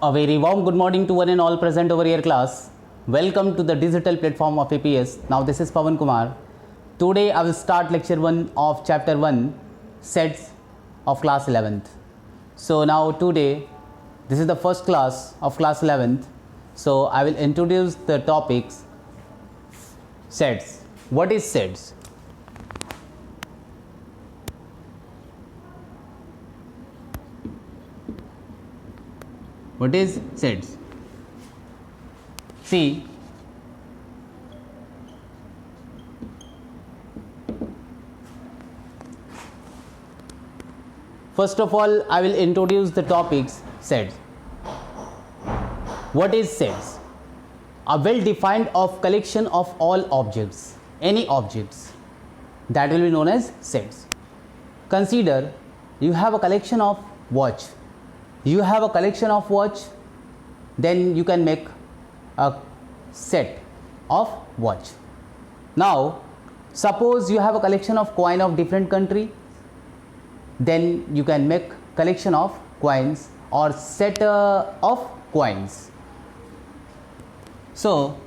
A very warm good morning to one and all present over here class. Welcome to the digital platform of APS. Now this is Pawan Kumar. Today I will start lecture 1 of chapter 1 sets of class 11th. So now today this is the first class of class 11th. So I will introduce the topics sets. What is sets? What is sets? See, first of all, I will introduce the topics sets. What is sets? A well-defined of collection of all objects, any objects, that will be known as sets. Consider you have a collection of watch. You have a collection of watch, then you can make a set of watch. Now suppose you have a collection of coin of different country, then you can make collection of coins or set of coins. So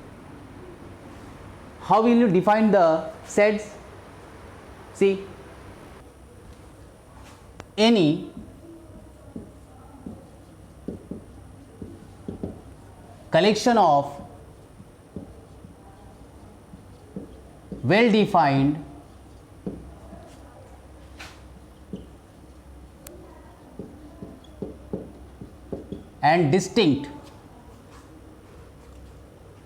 how will you define the sets? See, any collection of well-defined and distinct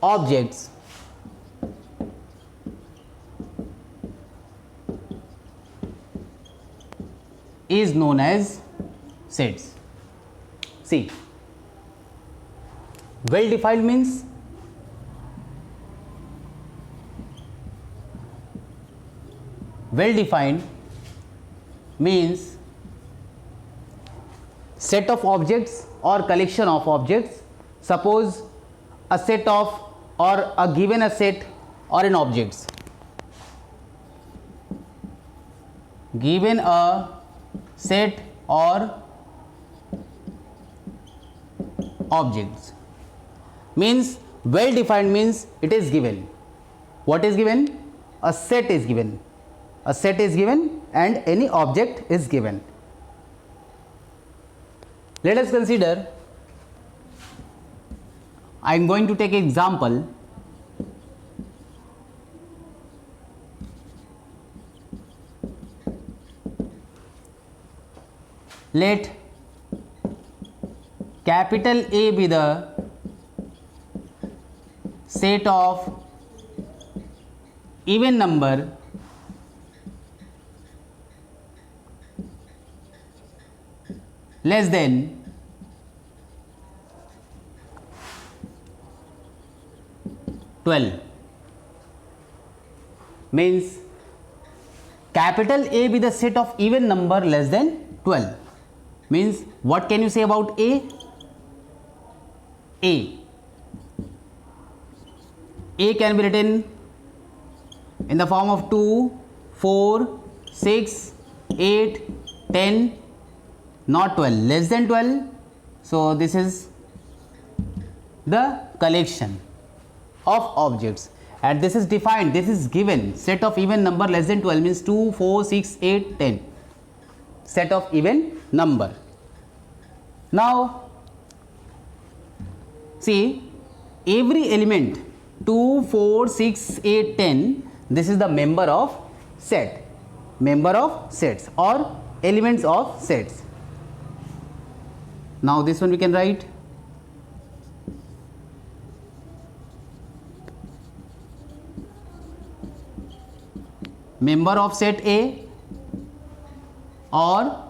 objects is known as sets. See, well-defined means set of objects or collection of objects. Suppose a set of or a given a set or an objects, given a set or objects means well defined means it is given. What is given? A set is given. A set is given and any object is given. Let us consider, I am going to take an example. Let capital A be the set of even number less than means capital A be the set of even number less than 12 means what can you say about A? A can be written in the form of 2, 4, 6, 8, 10, not 12, less than 12. So this is the collection of objects and this is defined, this is given, set of even number less than 12 means 2, 4, 6, 8, 10, set of even number. Now see, every element 2, 4, 6, 8, 10, this is the member of set, member of sets or elements of sets. Now this one we can write member of set A or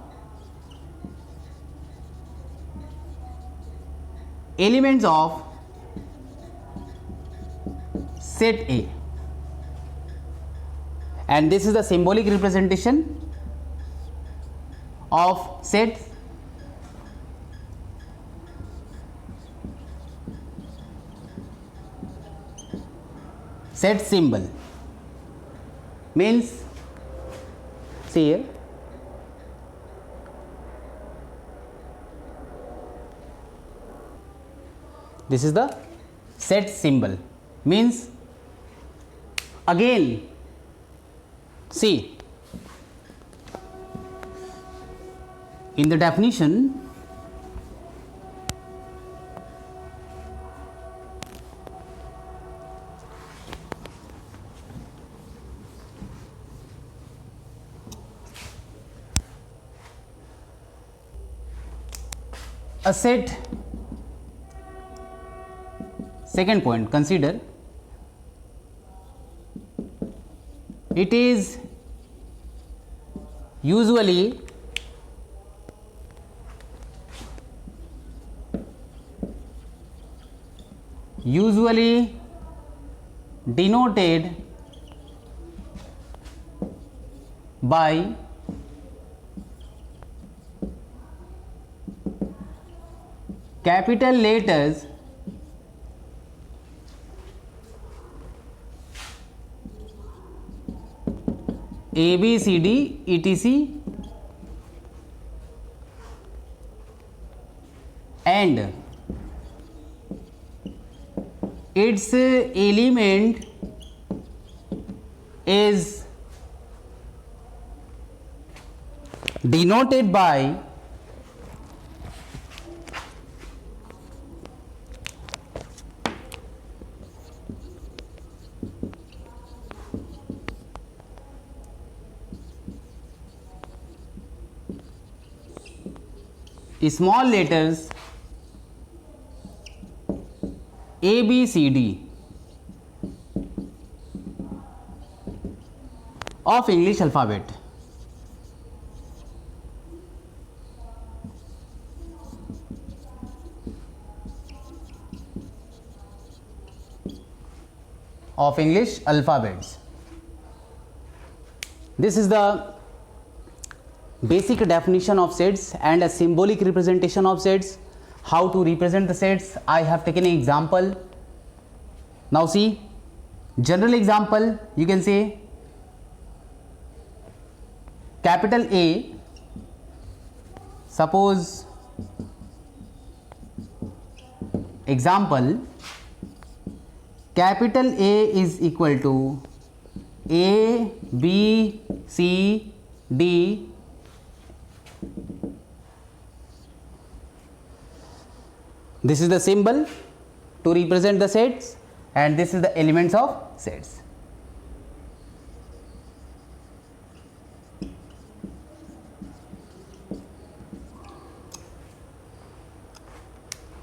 elements of set A, and this is the symbolic representation of sets. Set symbol means, see here, This is the set symbol. Means again, see, in the definition, a set, second point, consider it is usually denoted by capital letters A, B, C, D, etc. and its element is denoted by small letters A, B, C, D of English alphabet. Of English alphabets. This is the basic definition of sets and a symbolic representation of sets. How to represent the sets? I have taken an example. Now see, general example, you can say capital A, suppose example, capital A is equal to A, B, C, D, this is the symbol to represent the sets and this is the elements of sets.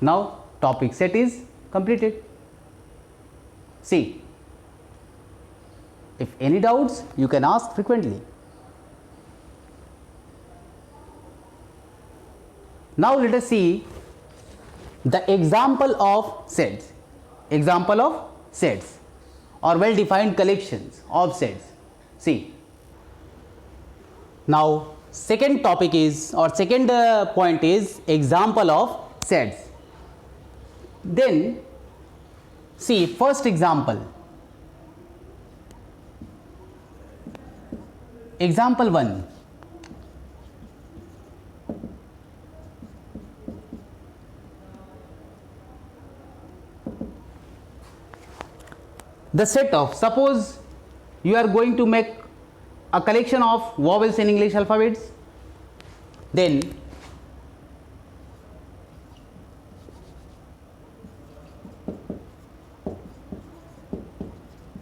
Now topic set is completed. See, if any doubts you can ask frequently. Now let us see the example of sets. Example of sets or well defined collections of sets. See, now second topic is or second point is example of sets. Then see first example. Example 1. The set of, suppose you are going to make a collection of vowels in English alphabets, then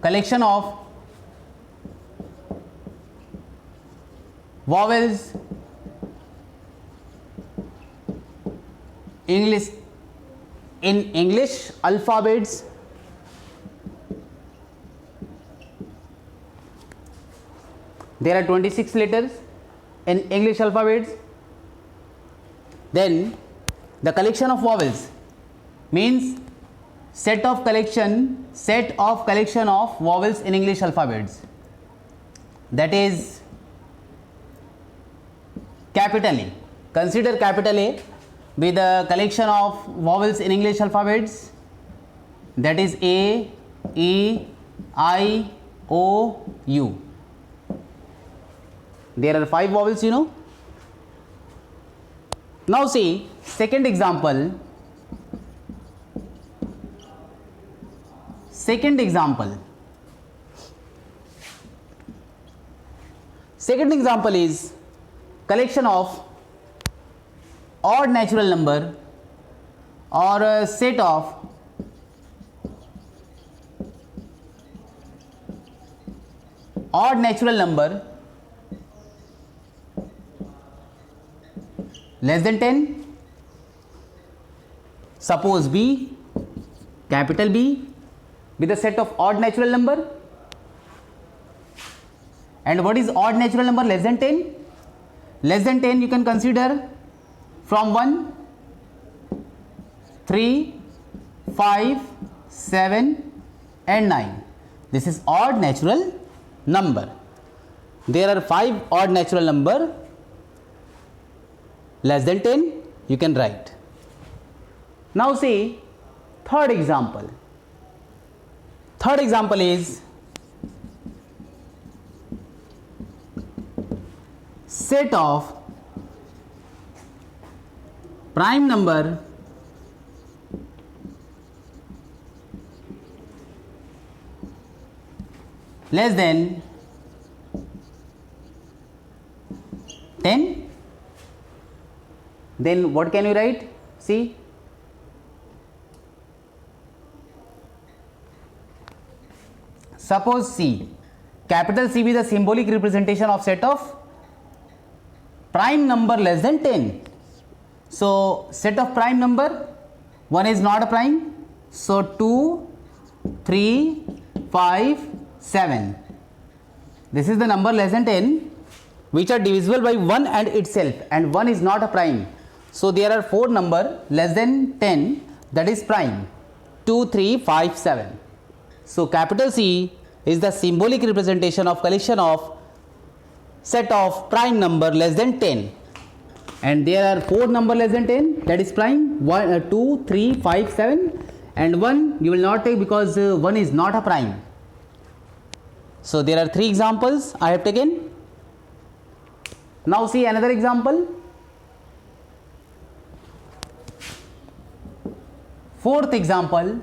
collection of vowels English in English alphabets there are 26 letters in English alphabets. Then the collection of vowels means set of collection of vowels in English alphabets, that is capital A. Consider capital A with the collection of vowels in English alphabets, that is A, E, I, O, U. There are 5 vowels, you know. Now see second example, Second example. Second example is collection of odd natural number or a set of odd natural number less than 10. Suppose B, capital B, with a set of odd natural number. And what is odd natural number less than 10? Less than 10 you can consider from 1, 3, 5, 7 and 9. This is odd natural number. There are 5 odd natural number less than 10 you can write. Now see third example. Third example is set of prime number less than 10. Then what can you write? See, suppose C, capital C be the symbolic representation of set of prime number less than 10. So set of prime number, 1 is not a prime, so 2, 3, 5, 7. This is the number less than 10 which are divisible by 1 and itself, and 1 is not a prime. So there are 4 number less than 10 that is prime, 2, 3, 5, 7. So capital C is the symbolic representation of collection of set of prime number less than 10, and there are 4 number less than 10 that is prime, 1, 2, 3, 5, 7, and 1 you will not take because 1 is not a prime. So there are 3 examples I have taken. Now see another example. Fourth example,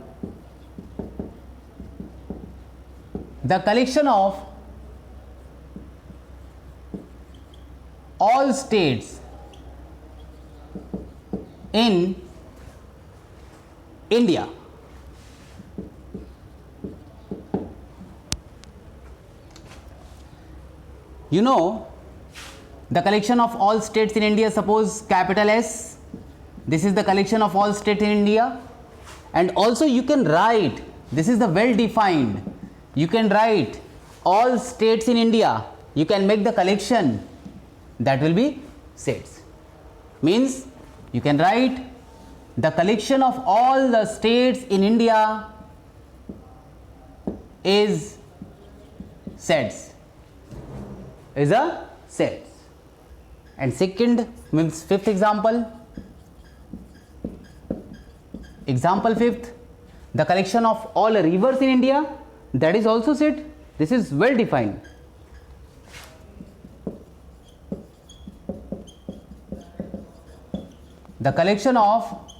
the collection of all states in India. You know the collection of all states in India, suppose capital S, this is the collection of all states in India, and also you can write, this is the well defined, you can write all states in India, you can make the collection, that will be sets. Means you can write the collection of all the states in India is sets, is a sets. And second means fifth example. Example fifth, the collection of all rivers in India, that is also set. This is well defined. The collection of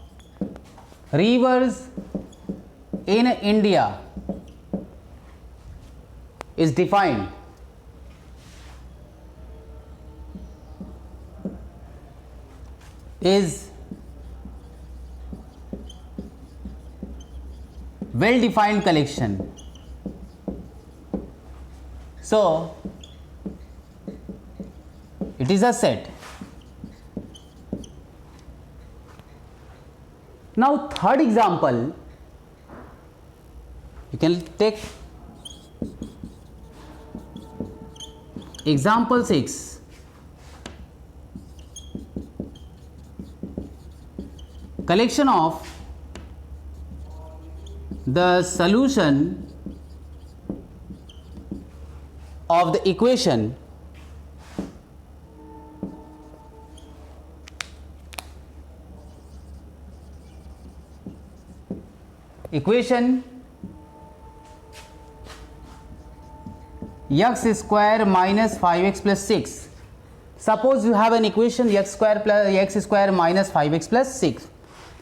rivers in India is defined. Is well defined collection. So it is a set. Now third example, you can take example 6. Collection of the solution of the equation x square minus 5x plus 6. Suppose you have an equation x square minus 5x plus 6.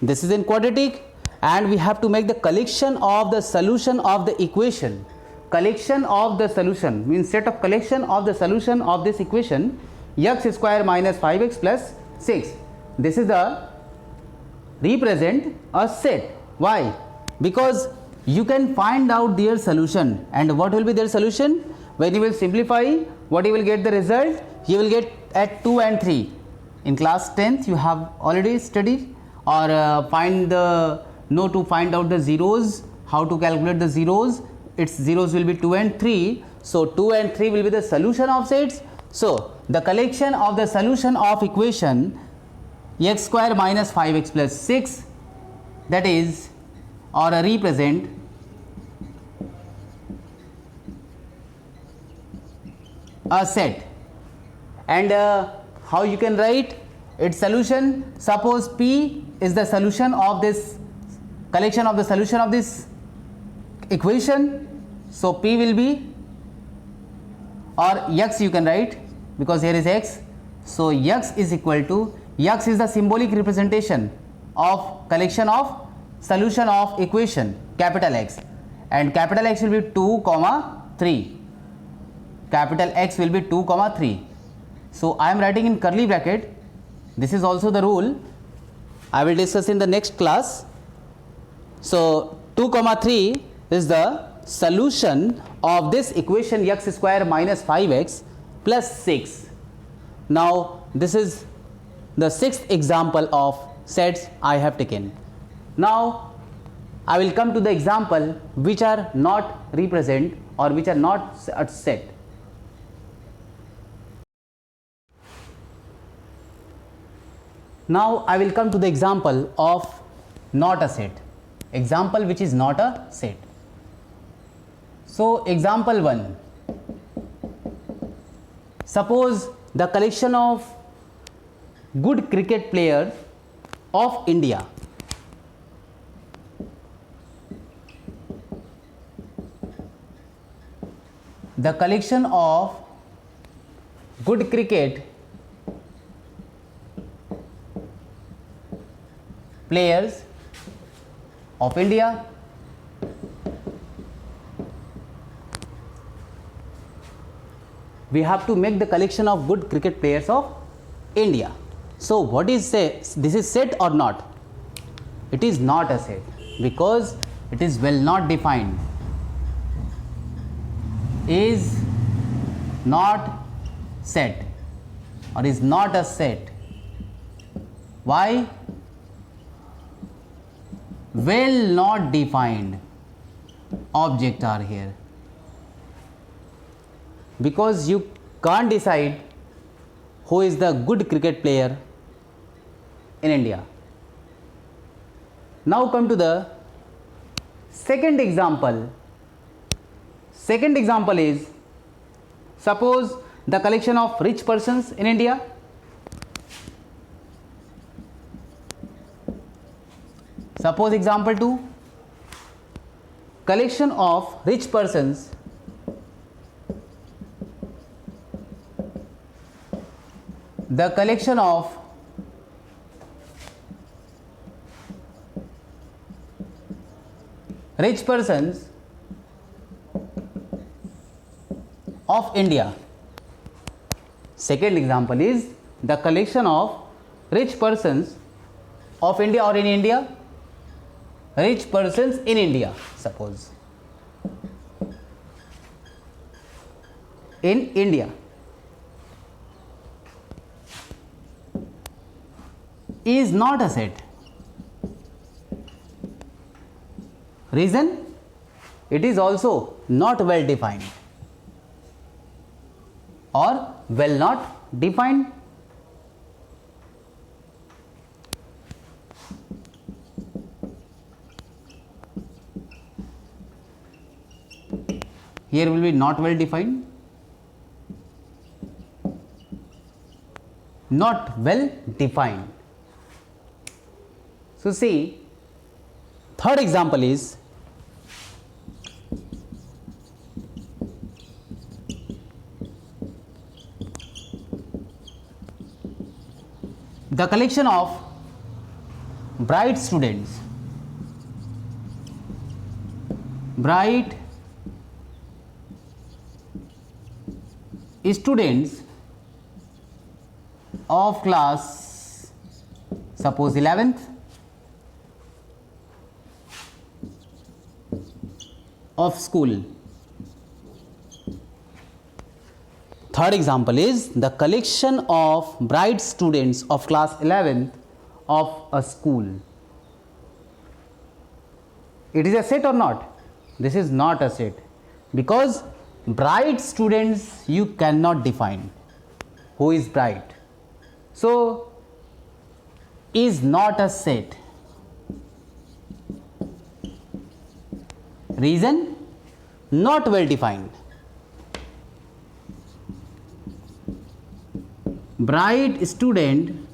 This is in quadratic and we have to make the collection of the solution of the equation. Collection of the solution means set of collection of the solution of this equation x square minus 5x plus 6. This is the represent a set. Why? Because you can find out their solution, and what will be their solution? When you will simplify, what you will get the result? You will get at 2 and 3. In class 10th you have already studied, or to find out the zeros, how to calculate the zeros. Its zeros will be 2 and 3. So 2 and 3 will be the solution of sets. So the collection of the solution of equation x square minus 5x plus 6, that is, or represent a set. And how you can write its solution? Suppose P is the solution of this collection of the solution of this equation. So P will be, or x you can write, because here is x. So x is equal to, x is the symbolic representation of collection of solution of equation capital X, and capital X will be 2 comma 3. Capital X will be 2 comma 3. So I am writing in curly bracket. This is also the rule. I will discuss in the next class. So 2 comma 3 is the solution of this equation x square minus 5x plus 6. Now this is the sixth example of sets I have taken. Now I will come to the example which are not represent or which are not a set. Now I will come to the example of not a set. Example which is not a set. So example 1. Suppose the collection of good cricket players of India. The collection of good cricket players of India we have to make the collection of good cricket players of India. So what is this is set or not? It is not a set because it is well not defined. Is not set or is not a set. Why? Well not defined object are here, because you can't decide who is the good cricket player in India. Now come to the second example. Second example is, suppose the collection of rich persons in India. Suppose example 2, collection of rich persons the collection of rich persons of India. Second example is the collection of rich persons of India or in India. Rich persons in India, suppose. In India. Is not a set. Reason? It is also not well defined or well not defined. Here will be not well defined, not well defined. So see, third example is, the collection of bright students bright students of class, suppose 11th, of school. Third example is the collection of bright students of class 11th of a school. It is a set or not? This is not a set, because bright students you cannot define who is bright, so is not a set. Reason? Not well defined. Bright student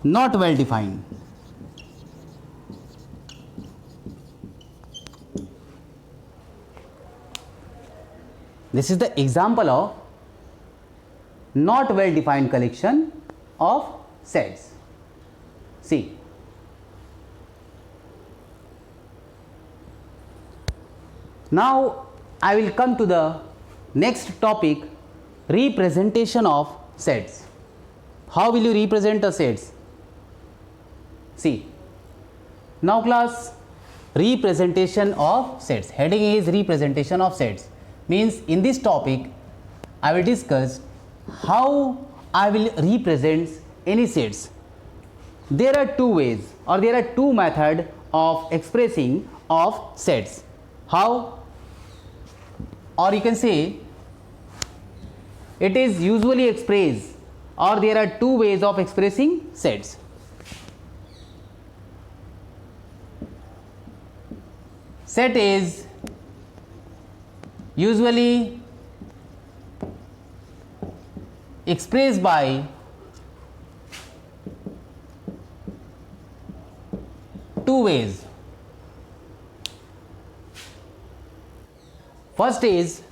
not well defined. This is the example of not well defined collection of sets. See, now I will come to the next topic, representation of sets. How will you represent a sets? See, now class, representation of sets. Heading is representation of sets. Means in this topic I will discuss how I will represent any sets. There are two ways or there are two methods of expressing of sets. How? Or you can say it is usually expressed, or there are two ways of expressing sets. Set is usually expressed by two ways. First is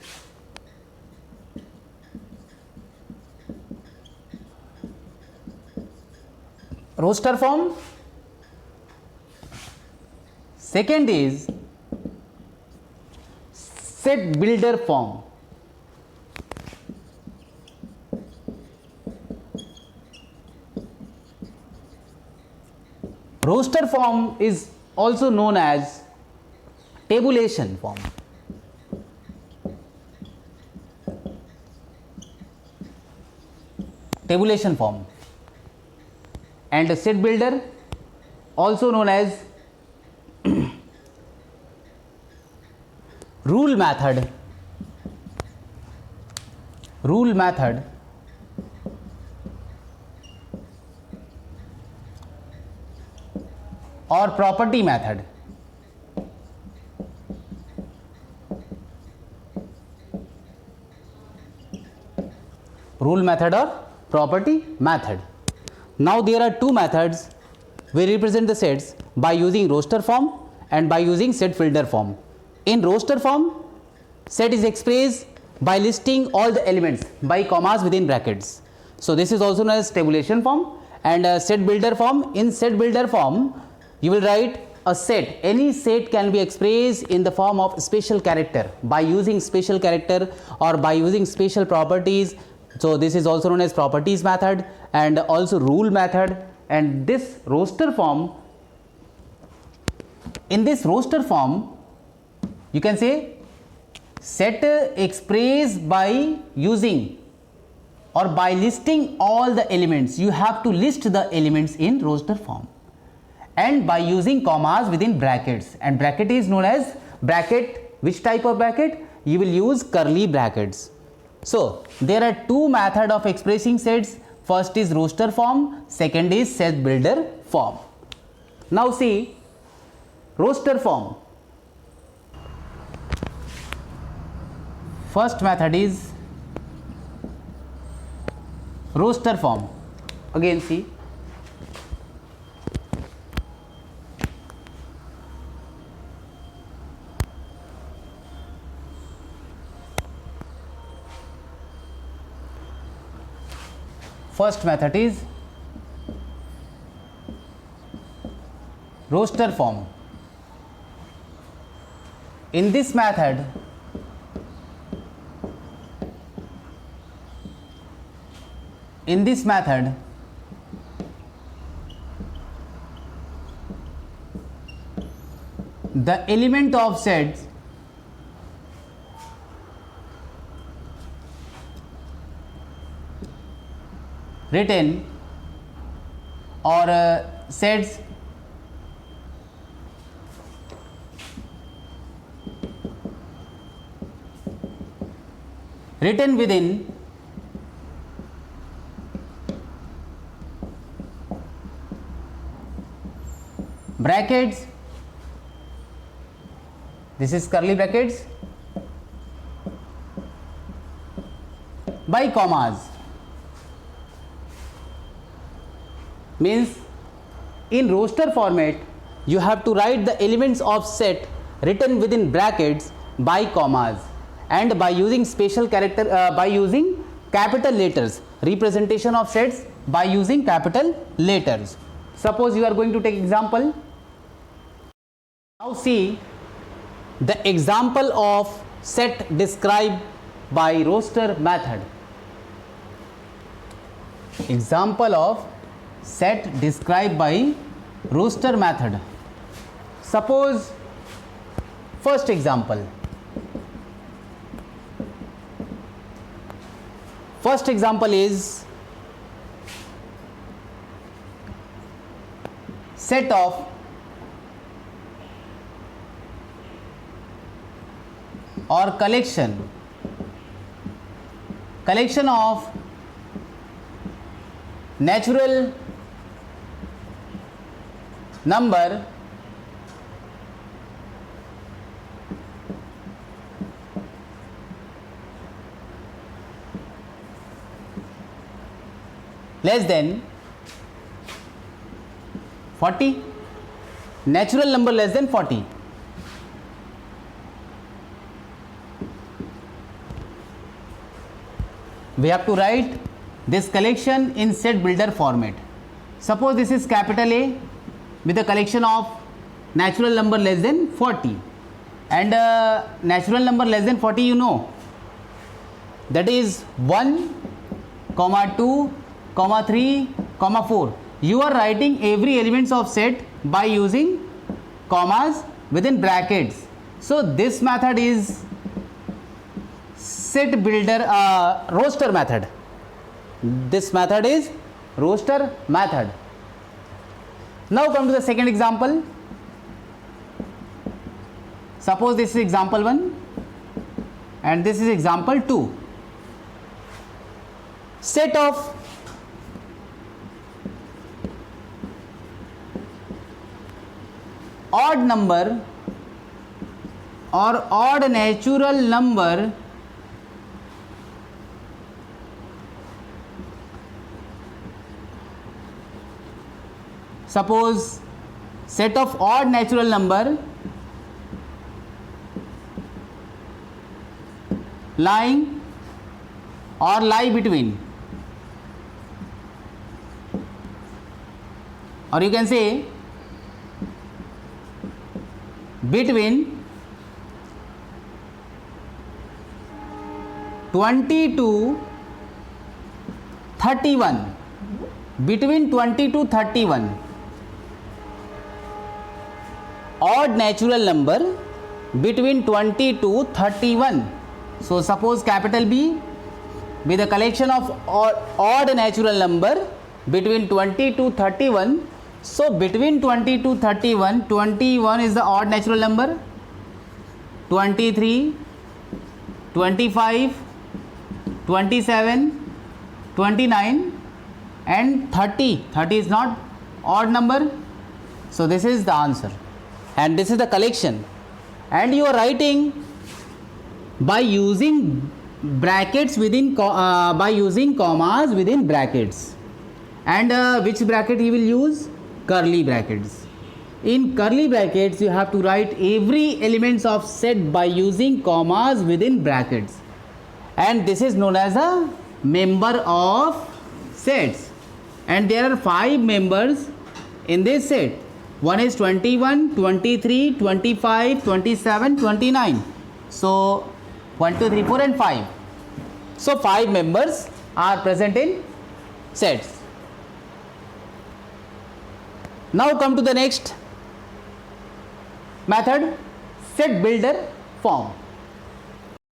roster form. Second is set builder form. Roster form is also known as tabulation form. Tabulation form. And a set builder also known as rule method. Rule method or property method. Rule method or property method. Now there are two methods. We represent the sets by using roster form and by using set builder form. In roster form, set is expressed by listing all the elements by commas within brackets. So this is also known as tabulation form. And set builder form, in set builder form you will write a set. Any set can be expressed in the form of special character by using special character or by using special properties. So this is also known as properties method and also rule method. And this roster form, in this roster form you can say set expressed by using or by listing all the elements. You have to list the elements in roster form and by using commas within brackets, and bracket is known as bracket. Which type of bracket? You will use curly brackets. So there are two methods of expressing sets. First is roster form, second is set builder form. Now see roster form. First method is roster form. Again see, first method is roster form. In this method, the element of sets written or sets written within brackets, this is curly brackets, by commas, means in roster format you have to write the elements of set written within brackets by commas, and by using special character by using capital letters, representation of sets by using capital letters. Suppose you are going to take example. Now see the example of set described by roster method. Example of set described by roster method. Suppose first example. First example is set of or collection of natural number less than 40, natural number less than 40. We have to write this collection in set builder format. Suppose this is capital A with a collection of natural number less than 40, and natural number less than 40 you know, that is 1, 2, 3, 4. You are writing every elements of set by using commas within brackets. So this method is set builder roster method. This method is roster method. Now come to the second example. Suppose this is example 1 and this is example 2. Set of odd number or odd natural number suppose set of odd natural number lying or lie between, or you can say between 20 to 31, between 20 to 31, odd natural number between 20 to 31. So suppose capital B with a collection of odd natural number between 20 to 31. So between 20 to 31, 21 is the odd natural number, 23, 25, 27, 29 and 30. 30 is not odd number. So this is the answer and this is the collection, and you are writing by using brackets within by using commas within brackets. And which bracket you will use? Curly brackets. In curly brackets you have to write every elements of set by using commas within brackets, and this is known as a member of sets, and there are 5 members in this set. One is 21, 23, 25, 27, 29. So 1, 2, 3, 4 and 5. So 5 members are present in sets. Now come to the next method, set builder form.